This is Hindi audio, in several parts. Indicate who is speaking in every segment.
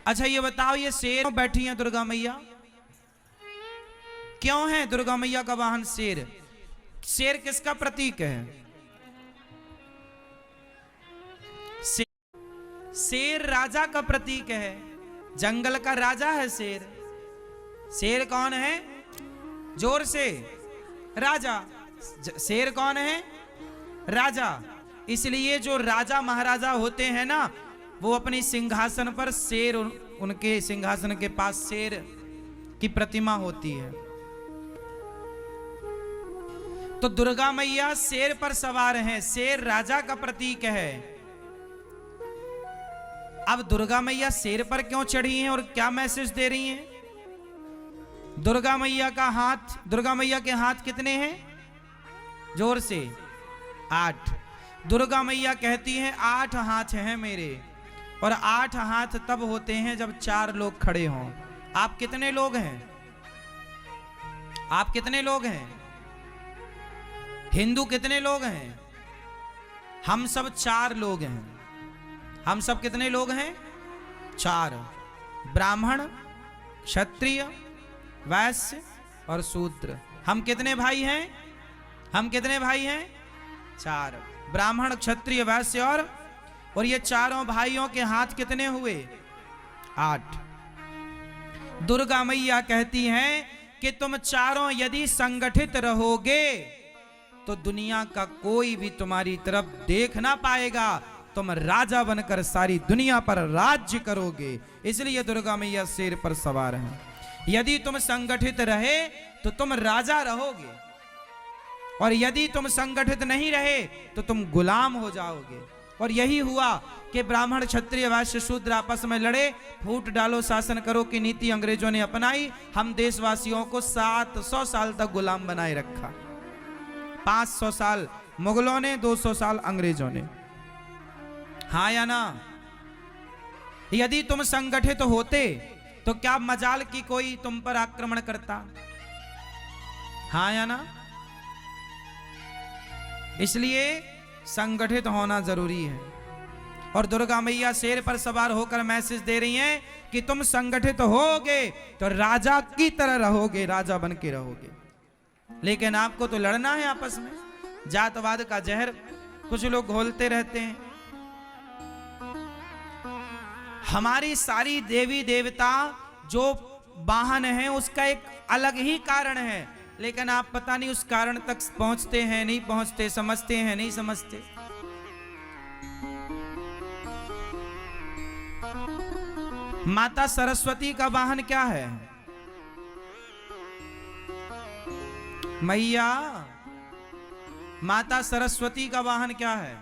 Speaker 1: अच्छा ये बताओ, ये शेर बैठी है दुर्गा मैया, क्यों है दुर्गा मैया का वाहन शेर? शेर किसका प्रतीक है? शेर राजा का प्रतीक है, जंगल का राजा है शेर। शेर कौन है? जोर से, राजा। शेर कौन है? राजा। इसलिए जो राजा महाराजा होते हैं ना, वो अपनी सिंहासन पर शेर, उनके सिंहासन के पास शेर की प्रतिमा होती है। तो दुर्गा मैया शेर पर सवार हैं, शेर राजा का प्रतीक है। अब दुर्गा मैया शेर पर क्यों चढ़ी हैं और क्या मैसेज दे रही हैं? दुर्गा मैया का हाथ, दुर्गा मैया के हाथ कितने हैं? जोर से, 8। दुर्गा मैया कहती हैं 8 हाथ हैं मेरे, और 8 हाथ तब होते हैं जब 4 लोग खड़े हों। आप कितने लोग हैं? आप कितने लोग हैं? हिंदू कितने लोग हैं? हम सब 4 लोग हैं। हम सब कितने लोग हैं? 4। ब्राह्मण, क्षत्रिय, वैश्य और शूद्र। हम कितने भाई हैं? हम कितने भाई हैं? 4। ब्राह्मण, क्षत्रिय, वैश्य और ये चारों भाइयों के हाथ कितने हुए? 8। दुर्गा मैया कहती हैं कि तुम चारों यदि संगठित रहोगे तो दुनिया का कोई भी तुम्हारी तरफ देख ना पाएगा, तुम राजा बनकर सारी दुनिया पर राज्य करोगे। इसलिए दुर्गा मैया शेर पर सवार हैं। यदि तुम संगठित रहे तो तुम राजा रहोगे, और यदि तुम संगठित नहीं रहे तो तुम गुलाम हो जाओगे। और यही हुआ कि ब्राह्मण, क्षत्रिय, वैश्य, शूद्र आपस में लड़े, फूट डालो शासन करो की नीति अंग्रेजों ने अपनाई। हम देशवासियों को 700 साल तक गुलाम बनाए रखा। 500 साल मुगलों ने, 200 साल अंग्रेजों ने। हाँ या ना? यदि तुम संगठित होते तो क्या मजाल की कोई तुम पर आक्रमण करता? हाँ या ना? इसलिए संगठित होना जरूरी है। और दुर्गा मैया शेर पर सवार होकर मैसेज दे रही हैं कि तुम संगठित होगे तो राजा की तरह रहोगे, राजा बन के रहोगे। लेकिन आपको तो लड़ना है आपस में। जातवाद का जहर कुछ लोग घोलते रहते हैं। हमारी सारी देवी देवता जो वाहन है उसका एक अलग ही कारण है, लेकिन आप पता नहीं उस कारण तक पहुंचते हैं नहीं पहुंचते, समझते हैं नहीं समझते। माता सरस्वती का वाहन क्या है? मैया, माता सरस्वती का वाहन क्या है?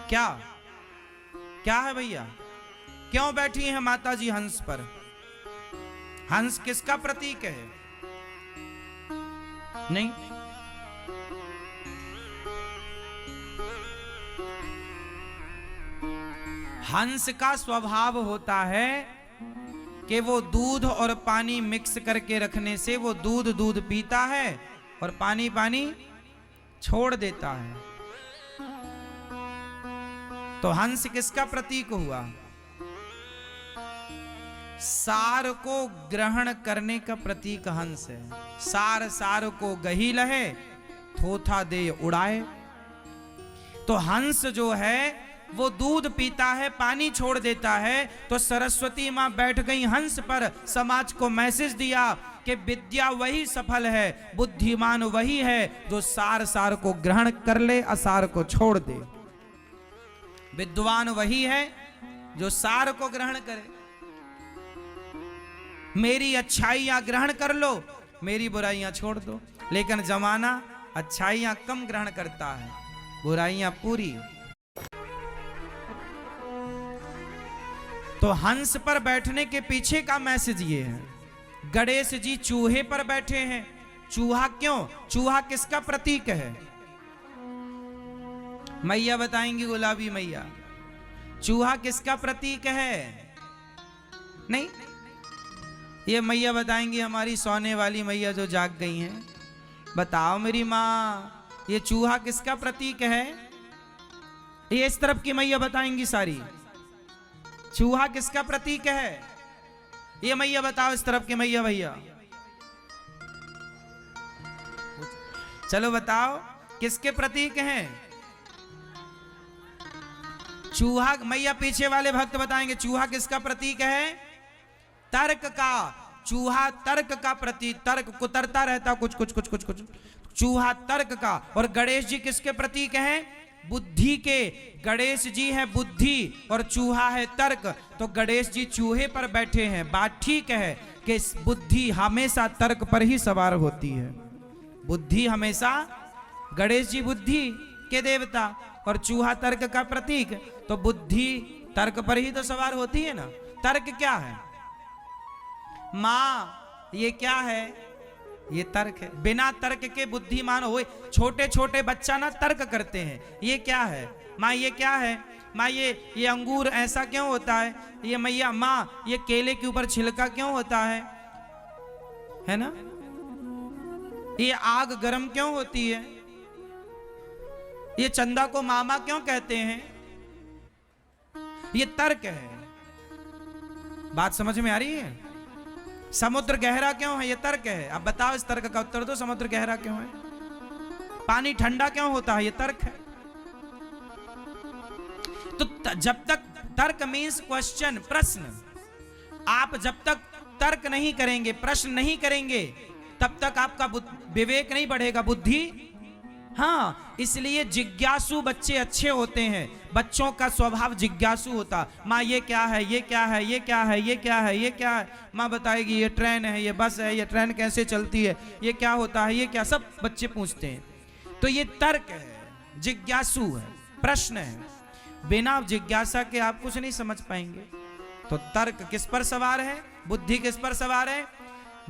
Speaker 1: क्या क्या है भैया? क्यों बैठी हैं माता जी हंस पर? हंस किसका प्रतीक है? नहीं, हंस का स्वभाव होता है कि वो दूध और पानी मिक्स करके रखने से वो दूध पीता है और पानी छोड़ देता है। तो हंस किसका प्रतीक हुआ? सार को ग्रहण करने का प्रतीक हंस है। सार को गही लहे, थोथा दे उड़ाए। तो हंस जो है वो दूध पीता है, पानी छोड़ देता है। तो सरस्वती मां बैठ गई हंस पर, समाज को मैसेज दिया कि विद्या वही सफल है, बुद्धिमान वही है जो सार को ग्रहण कर ले, असार को छोड़ दे। विद्वान वही है जो सार को ग्रहण करे। मेरी अच्छाइयां ग्रहण कर लो, मेरी बुराइयां छोड़ दो। लेकिन जमाना अच्छाइयां कम ग्रहण करता है, बुराइयां पूरी। तो हंस पर बैठने के पीछे का मैसेज ये है। गणेश जी चूहे पर बैठे हैं। चूहा क्यों? चूहा किसका प्रतीक है? मैया बताएंगी, गुलाबी मैया, चूहा किसका प्रतीक है? नहीं, ये मैया बताएंगी, हमारी सोने वाली मैया जो जाग गई हैं। बताओ मेरी माँ, ये चूहा किसका प्रतीक है? ये इस तरफ की मैया बताएंगी सारी। चूहा किसका प्रतीक है? ये मैया बताओ, इस तरफ के मैया भैया, चलो बताओ किसके प्रतीक हैं? चूहा। मैया पीछे वाले भक्त बताएंगे चूहा किसका प्रतीक है? तर्क का। चूहा तर्क का प्रतीक, तर्क कुतरता रहता कुछ कुछ कुछ कुछ कुछ, चूहा तर्क का। और गणेश जी किसके प्रतीक हैं? बुद्धि के। गणेश जी है बुद्धि और चूहा है तर्क। तो गणेश जी चूहे पर बैठे हैं। बात ठीक है कि बुद्धि हमेशा तर्क पर ही सवार होती है। बुद्धि हमेशा, गणेश जी बुद्धि के देवता और चूहा तर्क का प्रतीक, तो बुद्धि तर्क पर ही तो सवार होती है ना। तर्क क्या है? माँ ये क्या है? ये तर्क है। बिना तर्क के बुद्धिमान हो। छोटे छोटे बच्चा ना तर्क करते हैं, ये क्या है माँ, ये क्या है माँ, ये अंगूर ऐसा क्यों होता है? ये मैया माँ ये केले के ऊपर छिलका क्यों होता है ना? ये आग गर्म क्यों होती है? ये चंदा को मामा क्यों कहते हैं? ये तर्क है। बात समझ में आ रही है? समुद्र गहरा क्यों है? ये तर्क है। अब बताओ इस तर्क का उत्तर दो, समुद्र गहरा क्यों है? पानी ठंडा क्यों होता है? ये तर्क है। तो जब तक तर्क मीन्स क्वेश्चन, प्रश्न, आप जब तक तर्क नहीं करेंगे, प्रश्न नहीं करेंगे, तब तक आपका विवेक नहीं बढ़ेगा, बुद्धि। हाँ, इसलिए जिज्ञासु बच्चे अच्छे होते हैं। बच्चों का स्वभाव जिज्ञासु होता। माँ ये क्या है, ये क्या है, ये क्या है, ये क्या है, ये क्या है? माँ बताएगी ये ट्रेन है, ये बस है, ये ट्रेन कैसे चलती है, ये क्या होता है, ये क्या, सब बच्चे पूछते हैं। तो ये तर्क है, जिज्ञासु है, प्रश्न है। बिना जिज्ञासा के आप कुछ नहीं समझ पाएंगे। तो तर्क किस पर सवार है? बुद्धि किस पर सवार है?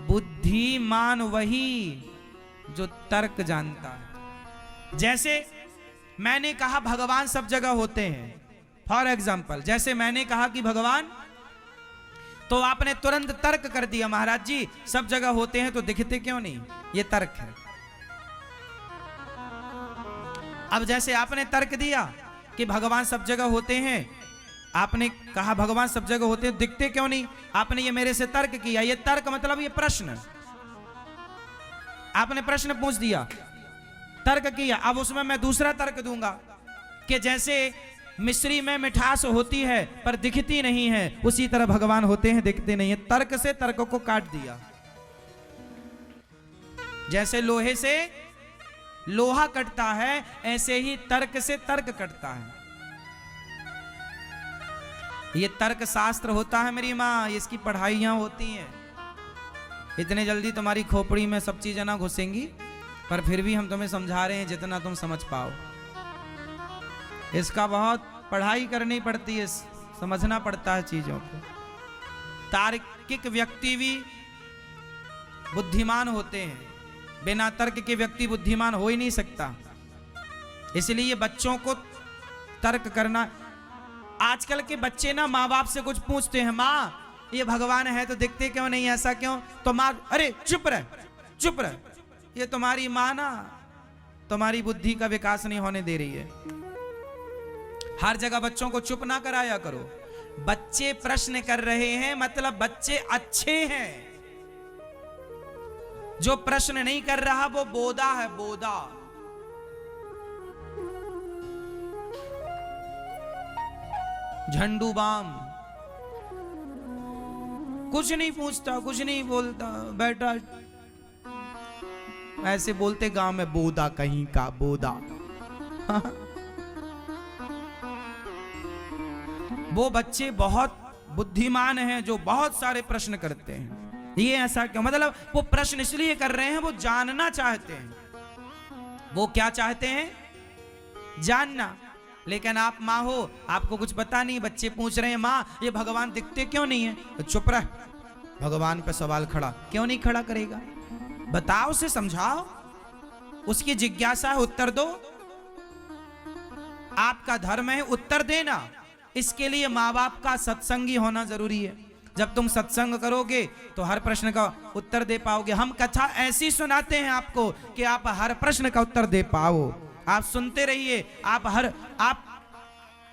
Speaker 1: बुद्धिमान वही जो तर्क जानता है। जैसे मैंने कहा भगवान सब जगह होते हैं, फॉर एग्जाम्पल, जैसे मैंने कहा कि भगवान, तो आपने तुरंत तर्क कर दिया महाराज जी सब जगह होते हैं तो दिखते क्यों नहीं? ये तर्क है। अब जैसे आपने तर्क दिया कि भगवान सब जगह होते हैं, आपने कहा भगवान सब जगह होते हैं, दिखते क्यों नहीं? आपने ये मेरे से तर्क किया। ये तर्क मतलब ये प्रश्न, आपने प्रश्न पूछ दिया, तर्क किया। अब उसमें मैं दूसरा तर्क दूंगा कि जैसे मिश्री में मिठास होती है पर दिखती नहीं है, उसी तरह भगवान होते हैं दिखते नहीं है। तर्क से तर्क को काट दिया। जैसे लोहे से लोहा कटता है, ऐसे ही तर्क से तर्क कटता है। ये तर्क शास्त्र होता है मेरी माँ, इसकी पढ़ाइयां होती हैं। इतने जल्दी तुम्हारी खोपड़ी में सब चीजें ना घुसेंगी, पर फिर भी हम तुम्हें समझा रहे हैं जितना तुम समझ पाओ। इसका बहुत पढ़ाई करनी पड़ती है, समझना पड़ता है चीजों को। तार्किक व्यक्ति भी बुद्धिमान होते हैं, बिना तर्क के व्यक्ति बुद्धिमान हो ही नहीं सकता। इसलिए बच्चों को तर्क करना। आजकल के बच्चे ना माँ बाप से कुछ पूछते हैं, माँ ये भगवान है तो दिखते क्यों नहीं, ऐसा क्यों? तो माँ अरे चुप रह, चुप रह, ये तुम्हारी माँ ना तुम्हारी बुद्धि का विकास नहीं होने दे रही है। हर जगह बच्चों को चुप ना कराया करो। बच्चे प्रश्न कर रहे हैं मतलब बच्चे अच्छे हैं। जो प्रश्न नहीं कर रहा वो बोदा है, बोदा। झंडू बाम कुछ नहीं पूछता, कुछ नहीं बोलता, बैठा ऐसे बोलते गांव में, बोदा कहीं का बोदा। वो बच्चे बहुत बुद्धिमान हैं जो बहुत सारे प्रश्न करते हैं। ये ऐसा क्यों? मतलब वो प्रश्न इसलिए कर रहे हैं, वो जानना चाहते हैं। वो क्या चाहते हैं? जानना। लेकिन आप माँ हो, आपको कुछ पता नहीं, बच्चे पूछ रहे हैं माँ ये भगवान दिखते क्यों नहीं है? तो चुप रह, भगवान पे सवाल खड़ा क्यों नहीं खड़ा करेगा? बताओ, उसे समझाओ, उसकी जिज्ञासा है, उत्तर दो। आपका धर्म है उत्तर देना। इसके लिए माँ बाप का सत्संगी होना जरूरी है। जब तुम सत्संग करोगे तो हर प्रश्न का उत्तर दे पाओगे। हम कथा ऐसी सुनाते हैं आपको कि आप हर प्रश्न का उत्तर दे पाओ। आप सुनते रहिए। आप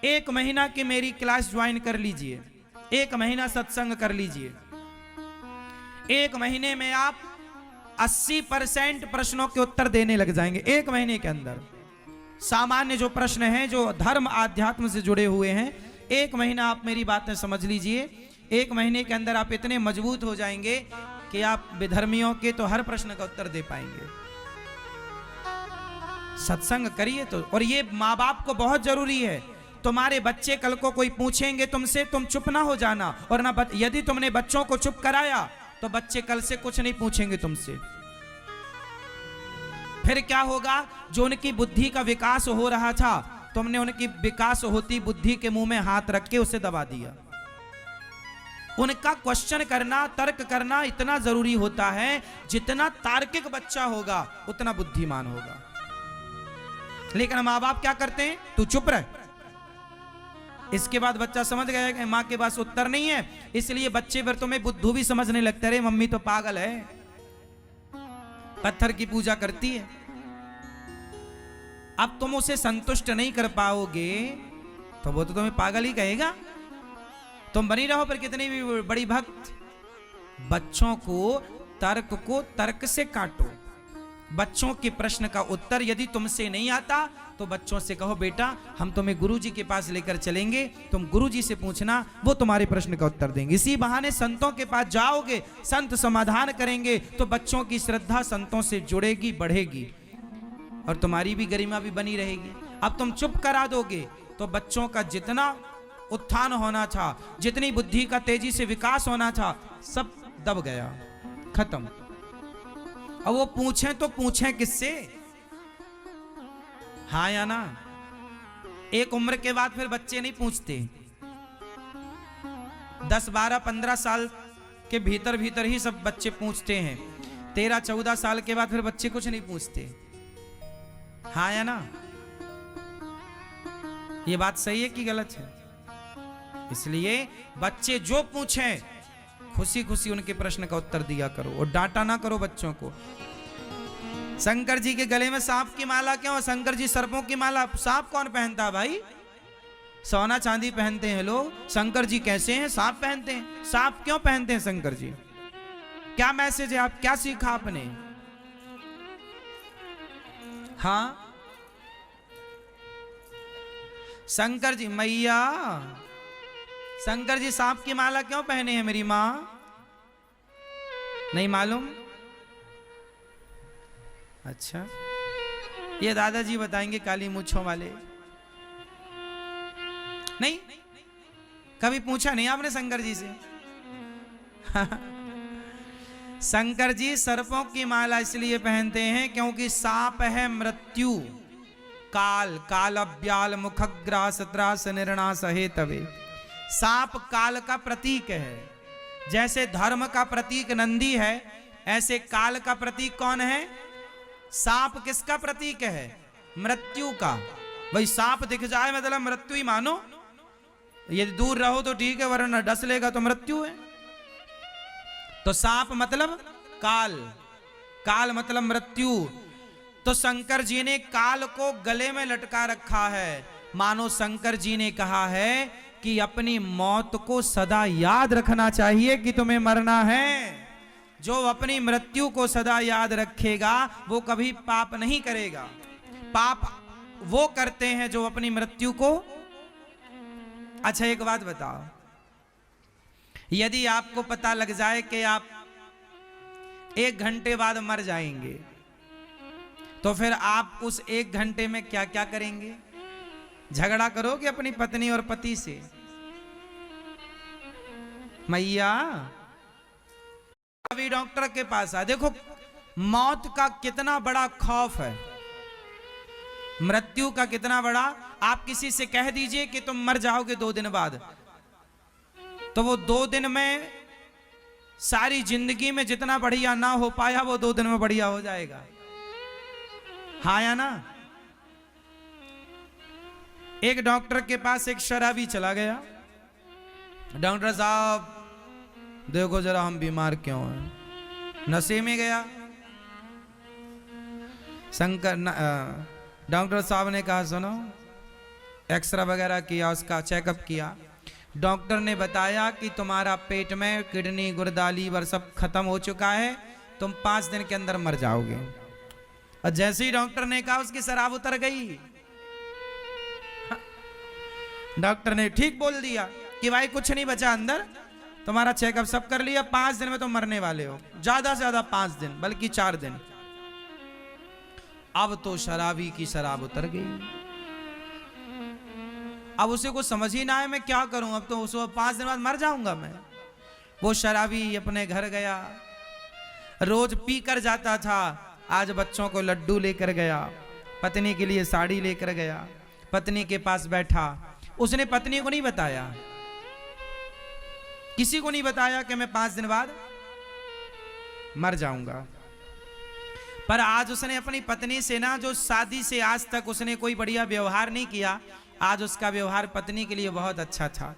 Speaker 1: 1 महीना की मेरी क्लास ज्वाइन कर लीजिए। 1 महीना सत्संग कर लीजिए। 1 महीने में आप 80% प्रश्नों के उत्तर देने लग जाएंगे। 1 महीने के अंदर सामान्य जो प्रश्न हैं, जो धर्म आध्यात्म से जुड़े हुए हैं, 1 महीना आप मेरी बातें समझ लीजिए। 1 महीने के अंदर आप इतने मजबूत हो जाएंगे कि आप विधर्मियों के तो हर प्रश्न का उत्तर दे पाएंगे। सत्संग करिए तो। और ये माँ बाप को बहुत जरूरी है। तुम्हारे बच्चे कल को कोई पूछेंगे तुमसे, तुम चुप ना हो जाना। और ना यदि तुमने बच्चों को चुप कराया तो बच्चे कल से कुछ नहीं पूछेंगे तुमसे। फिर क्या होगा? जो उनकी बुद्धि का विकास हो रहा था, तुमने उनकी विकास होती बुद्धि के मुंह में हाथ रख के उसे दबा दिया। उनका क्वेश्चन करना, तर्क करना इतना जरूरी होता है। जितना तार्किक बच्चा होगा उतना बुद्धिमान होगा। लेकिन माँ बाप क्या करते हैं? तू चुप रह। इसके बाद बच्चा समझ गया कि माँ के पास उत्तर नहीं है, इसलिए बच्चे पर तुम्हें बुद्धू भी समझने लगता है। मम्मी तो पागल है, पत्थर की पूजा करती है। अब तुम उसे संतुष्ट नहीं कर पाओगे तो वो तो तुम्हें पागल ही कहेगा। तुम बनी रहो पर कितनी भी बड़ी भक्त। बच्चों को तर्क से काटो। बच्चों के प्रश्न का उत्तर यदि तुमसे नहीं आता तो बच्चों से कहो, बेटा हम तुम्हें गुरुजी के पास लेकर चलेंगे, तुम गुरुजी से पूछना, वो तुम्हारे प्रश्न का उत्तर देंगे। इसी बहाने संतों के पास जाओगे, संत समाधान करेंगे तो बच्चों की श्रद्धा संतों से जुड़ेगी, बढ़ेगी और तुम्हारी भी गरिमा भी बनी रहेगी। अब तुम चुप करा दोगे तो बच्चों का जितना उत्थान होना था, जितनी बुद्धि का तेजी से विकास होना था, सब दब गया, खत्म। अब वो पूछें तो पूछें किससे? हाँ या ना? एक उम्र के बाद फिर बच्चे नहीं पूछते। 10, 12, 15 साल के भीतर भीतर ही सब बच्चे पूछते हैं। 13, 14 साल के बाद फिर बच्चे कुछ नहीं पूछते। हाँ या ना? ये बात सही है कि गलत है? इसलिए बच्चे जो पूछें खुशी खुशी उनके प्रश्न का उत्तर दिया करो और डांटा ना करो बच्चों को। शंकर जी के गले में सांप की माला क्यों? शंकर जी सर्पों की माला, सांप कौन पहनता है भाई? सोना चांदी पहनते हैं लोग। शंकर जी कैसे हैं? सांप पहनते हैं। सांप क्यों पहनते हैं शंकर जी? क्या मैसेज है? आप क्या सीखा आपने? हाँ, शंकर जी, मैया शंकर जी सांप की माला क्यों पहने हैं मेरी मां? नहीं मालूम? अच्छा, ये दादाजी बताएंगे, काली मूंछों वाले। नहीं, कभी पूछा नहीं आपने शंकर जी से? शंकर जी सर्पों की माला इसलिए पहनते हैं क्योंकि सांप है मृत्यु, काल, कालव्याल मुखग्रास त्रास निर्णास हेतवे। सांप काल का प्रतीक है। जैसे धर्म का प्रतीक नंदी है, ऐसे काल का प्रतीक कौन है? सांप किसका प्रतीक है? मृत्यु का। भाई सांप दिख जाए मतलब मृत्यु ही मानो। यदि दूर रहो तो ठीक है, वरना डस लेगा तो मृत्यु है। तो सांप मतलब काल, काल मतलब मृत्यु। तो शंकर जी ने काल को गले में लटका रखा है। मानो शंकर जी ने कहा है कि अपनी मौत को सदा याद रखना चाहिए कि तुम्हें मरना है। जो अपनी मृत्यु को सदा याद रखेगा वो कभी पाप नहीं करेगा। पाप वो करते हैं जो अपनी मृत्यु को। अच्छा एक बात बताओ, यदि आपको पता लग जाए कि आप 1 घंटे बाद मर जाएंगे तो फिर आप उस 1 घंटे में क्या क्या करेंगे? झगड़ा करोगे अपनी पत्नी और पति से? मैया अभी डॉक्टर के पास आ, देखो मौत का कितना बड़ा खौफ है, मृत्यु का कितना बड़ा। आप किसी से कह दीजिए कि तुम मर जाओगे 2 दिन बाद, तो वो 2 दिन में सारी जिंदगी में जितना बढ़िया ना हो पाया वो 2 दिन में बढ़िया हो जाएगा। हाँ या ना? एक डॉक्टर के पास एक शराबी चला गया। डॉक्टर साहब देखो जरा हम बीमार क्यों हैं? नशे में गया। डॉक्टर साहब ने कहा सुनो, एक्सरे वगैरह किया, उसका चेकअप किया, डॉक्टर ने बताया कि तुम्हारा पेट में किडनी गुर्दा लीवर सब खत्म हो चुका है, तुम 5 दिन के अंदर मर जाओगे। और जैसे ही डॉक्टर ने कहा उसकी शराब उतर गई। डॉक्टर ने ठीक बोल दिया कि भाई कुछ नहीं बचा अंदर, तुम्हारा चेकअप सब कर लिया, 5 दिन में तुम मरने वाले हो, ज्यादा से ज्यादा 5 दिन बल्कि 4 दिन। अब तो शराबी की शराब उतर गई। अब उसे को समझ ही ना आए मैं क्या करूं, अब तो उसको 5 दिन बाद मर जाऊंगा मैं। वो शराबी अपने घर गया, रोज पी कर जाता था, आज बच्चों को लड्डू लेकर गया, पत्नी के लिए साड़ी लेकर गया, पत्नी के पास बैठा। उसने पत्नी को नहीं बताया, किसी को नहीं बताया कि मैं 5 दिन बाद मर जाऊंगा। पर आज उसने अपनी पत्नी से ना, जो शादी से आज तक उसने कोई बढ़िया व्यवहार नहीं किया, आज उसका व्यवहार पत्नी के लिए बहुत अच्छा था।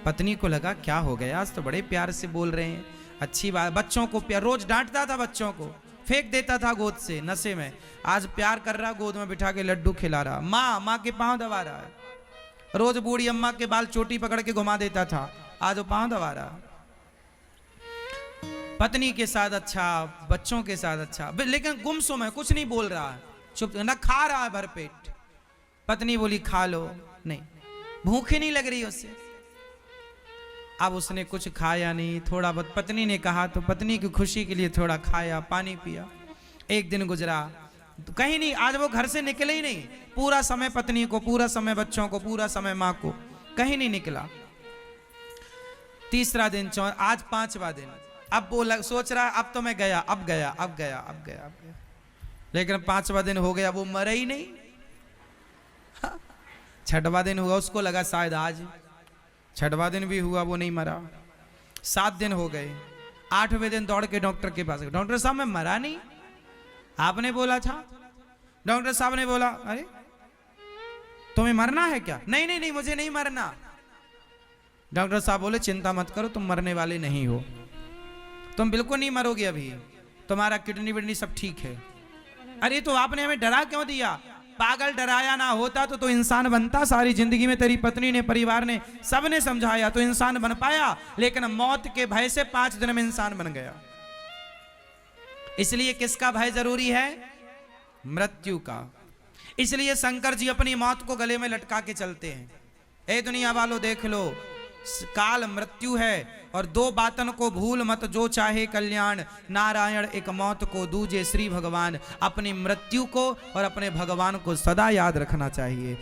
Speaker 1: पत्नी को लगा क्या हो गया, आज तो बड़े प्यार से बोल रहे हैं, अच्छी बात। बच्चों को प्यार, रोज डांटता था बच्चों को, फेंक देता था गोद से नशे में, आज प्यार कर रहा, गोद में बिठा के लड्डू खिला रहा, माँ के पांव दबा रहा है। रोज बूढ़ी अम्मा के बाल चोटी पकड़ के घुमा देता था, आज वो पांव दबा रहा। पत्नी के साथ अच्छा, बच्चों के साथ अच्छा, लेकिन गुमसुम है, कुछ नहीं बोल रहा है, चुप न, खा रहा है भरपेट। पत्नी बोली खा लो, नहीं, भूख ही नहीं लग रही उससे। अब उसने कुछ खाया नहीं, थोड़ा बहुत पत्नी ने कहा तो पत्नी की खुशी के लिए थोड़ा खाया, पानी पिया। एक दिन गुजरा, तो कहीं नहीं, आज वो घर से निकले ही नहीं, पूरा समय पत्नी को, पूरा समय बच्चों को, पूरा समय माँ को, कहीं नहीं निकला। तीसरा दिन, आज 5वां दिन। अब वो सोच रहा अब तो मैं गया, अब गया, अब गया, अब गया, अब गया। लेकिन 5वां दिन हो गया, वो मरा ही नहीं। 6वां दिन हुआ, उसको लगा शायद आज, 6वां दिन भी हुआ, वो नहीं मरा। 7 दिन हो गए, 8वें दिन दौड़ के डॉक्टर के पास गए, डॉक्टर साहब मैं मरा नहीं, आपने बोला था। डॉक्टर साहब ने बोला अरे तुम्हें मरना है क्या? नहीं नहीं नहीं, मुझे नहीं मरना। डॉक्टर साहब बोले चिंता मत करो, तुम मरने वाले नहीं हो, तुम बिल्कुल नहीं मरोगे, अभी तुम्हारा किडनी विडनी सब ठीक है। अरे तो आपने हमें डरा क्यों दिया? पागल, डराया ना होता तो इंसान बनता। सारी जिंदगी में तेरी पत्नी ने, परिवार ने, सबने समझाया तो इंसान बन पाया, लेकिन मौत के भय से 5 दिन में इंसान बन गया। इसलिए किसका भय जरूरी है? मृत्यु का। इसलिए शंकर जी अपनी मौत को गले में लटका के चलते हैं। ए दुनिया वालों देख लो, काल मृत्यु है, और 2 बातन को भूल मत, जो चाहे कल्याण, नारायण एक मौत को दूजे श्री भगवान। अपनी मृत्यु को और अपने भगवान को सदा याद रखना चाहिए।